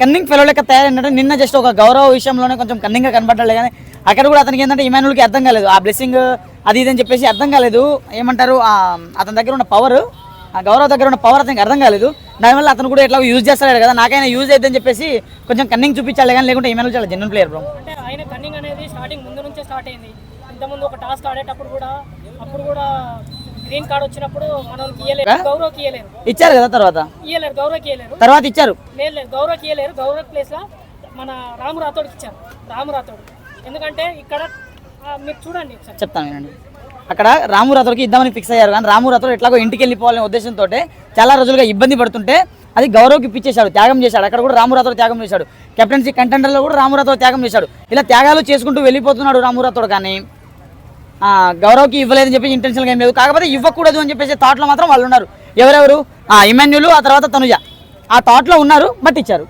Cunning fellow లెక్క తయారైందంటే నిన్న just ఒక గౌరవ విషయంలోనే కొంచెం కన్నింగ్గా కనబడ్డాడు, కానీ అక్కడ కూడా అతనికి ఏంటంటే ఇమాన్యుల్కి అర్థం కాలేదు ఆ బ్లెస్సింగ్ అది ఇది అని చెప్పేసి అర్థం కాలేదు. ఏమంటారు అతని దగ్గర ఉన్న పవర్, ఆ గౌరవ దగ్గర ఉన్న పవర్ అతనికి అర్థం కాలేదు. దానివల్ల అతను కూడా ఎట్లా యూజ్ చేస్తాడు కదా, నాకైనా యూజ్ అయిద్దని చెప్పేసి కొంచెం కన్నింగ్ చూపించాలి, కానీ లేకుంటే ఇమాన్యుల్ చాలా జెన్యూన్ ప్లేయర్ బ్రో. అంటే ఆయన కన్నింగ్ అనేది స్టార్టింగ్ ముందు నుంచే స్టార్ట్ అయింది. ఇంతకుముందు ఒక టాస్క్ ఆడేటప్పుడు కూడా అప్పుడు కూడా గ్రీన్ కార్డ్ వచ్చినప్పుడు మనకి గౌరవ్కి ఇచ్చారు కదా, తర్వాత గౌరవ్కి తర్వాత ఇచ్చారు. లేదు గౌరవ్కి ఇవ్వలేరు. గౌరవ్ ప్లేస్ లో మన రాము రాథోడ్కి ఇచ్చారు. రాము రాథోడ్ ఎందుకంటే ఇక్కడ మీరు చూడండి చెప్తాను వినండి. అక్కడ రాము రాథోడ్కి ఇద్దామని ఫిక్స్ అయ్యారు, కానీ రాము రాథోడ్ ఎట్లాగో ఇంటికి వెళ్ళిపోవాలనే ఉద్దేశంతో చాలా రోజులుగా ఇబ్బంది పడుతుంటే అది గౌరవ్కి ఇప్పించేశాడు, త్యాగం చేశాడు. అక్కడ కూడా రాము రాథోడ్ త్యాగం చేశాడు. కెప్టెన్సీ కంటెండర్లో కూడా రాము రాథోడ్ త్యాగం చేశాడు. ఇలా త్యాగాలు చేసుకుంటూ వెళ్ళిపోతున్నాడు రాము రాథోడ్, కానీ గౌరవ్కి ఇవ్వలేదని చెప్పి ఇంటెన్షన్గా ఏం లేదు. కాకపోతే ఇవ్వకూడదు అని చెప్పేసి థాట్లో మాత్రం వాళ్ళు ఉన్నారు. ఎవరెవరు? ఇమాన్యుల్, ఆ తర్వాత తనుజ ఆ థాట్లో ఉన్నారు, బట్ ఇచ్చారు.